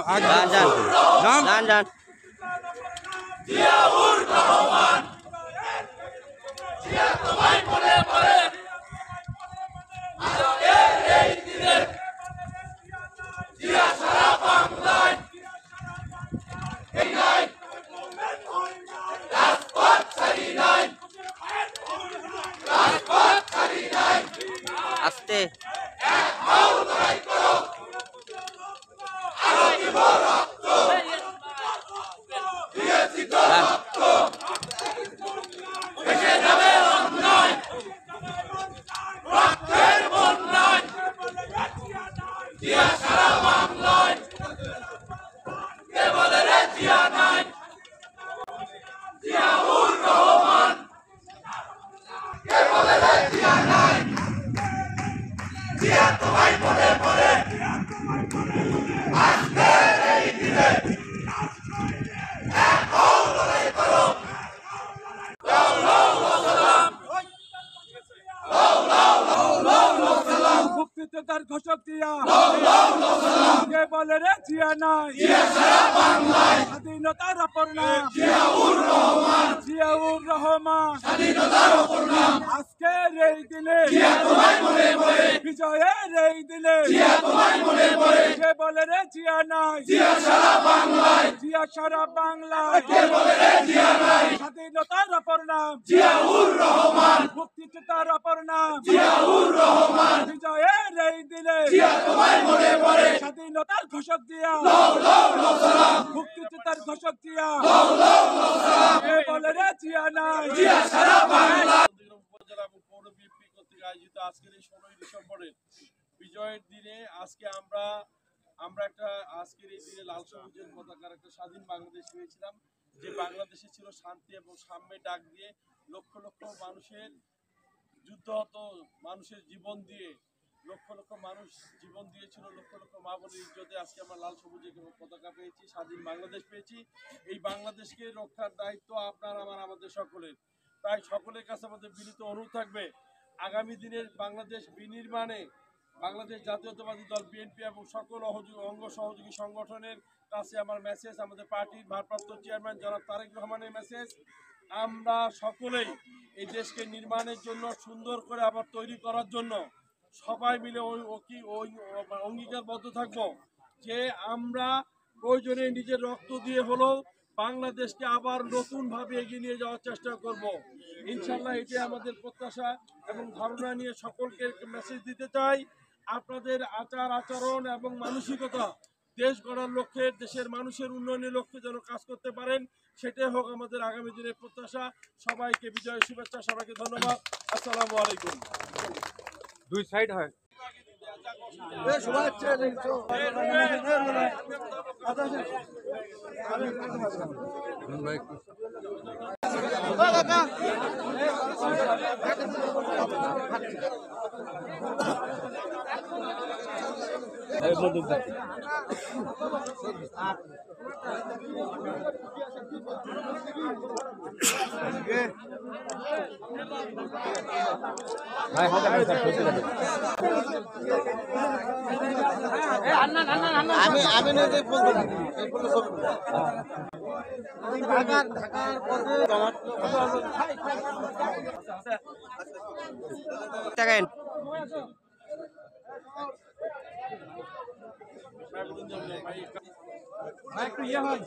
যান আস্তে মুক্তিযোদ্ধার ঘোষক জিয়া কে বলে রে জিয়া নাই স্বাধীনতার অপর নাম জিয়াউর রহমান আজকের এই দিনে বিজয়ের এই দিনে কে বলে রে জিয়া নাই জিয়া সারা বাংলায় স্বাধীনতার অপর নাম জিয়াউর রহমান মুক্তিযোদ্ধার অপর নাম জিয়াউর রহমান বিজয়ের এই দিনে স্বাধীনতার ঘোষক জিয়া মুক্তিযোদ্ধার ঘোষক জিয়া কে বলে রে জিয়া নাই জিয়া সারা বাংলা উপজেলা এবং পৌর বিএনপি কর্তৃক আয়োজিত আজকের এই 16 ডিসেম্বরের বিজয়ের দিনে আজকে আমরা একটা আজকের এই দিনে লাল সবুজের পতাকার একটা স্বাধীন বাংলাদেশ পেয়েছিলাম, যে বাংলাদেশে ছিল শান্তি এবং সাম্যের ডাক দিয়ে লক্ষ লক্ষ মানুষের যুদ্ধরত মানুষের জীবন দিয়ে লক্ষ লক্ষ মানুষ জীবন দিয়েছিল, লক্ষ লক্ষ মা বোনের ইজ্জতে আজকে আমরা লাল সবুজের পতাকা পেয়েছি, স্বাধীন বাংলাদেশ পেয়েছি। এই বাংলাদেশকে রক্ষার দায়িত্ব আপনার আমাদের সকলের। তাই সকলের কাছে আমাদের বিনীত অনুরোধ থাকবে, আগামী দিনের বাংলাদেশ বিনির্মাণে বাংলাদেশ জাতীয়তাবাদী দল বিএনপি এবং সকল অঙ্গ সহযোগী সংগঠনের কাছে আমার মেসেজ, আমাদের পার্টির ভারপ্রাপ্ত চেয়ারম্যান জনাব তারেক রহমানের মেসেজ, আমরা সকলেই এই দেশকে নির্মাণের জন্য সুন্দর করে আবার তৈরি করার জন্য সবাই মিলে অঙ্গীকারবদ্ধ থাকবো যে আমরা প্রয়োজনে নিজের রক্ত দিয়ে হলেও বাংলাদেশকে আবার নতুনভাবে এগিয়ে নিয়ে যাওয়ার চেষ্টা করব। ইনশাল্লাহ এটাই আমাদের প্রত্যাশা এবং ধারণা নিয়ে সকলকে মেসেজ দিতে চাই, আপনাদের আচার আচরণ এবং মানসিকতা দেশ গড়ার লক্ষ্যে, দেশের মানুষের উন্নয়নের লক্ষ্যে যেন কাজ করতে পারেন, সেটাই হোক আমাদের আগামী দিনের প্রত্যাশা। সবাইকে বিজয়ের শুভেচ্ছা, সবাইকে ধন্যবাদ। আসসালামু আলাইকুম। দুই সাইড হয় আমি নিজে টাকান একটু ইয়ে হয়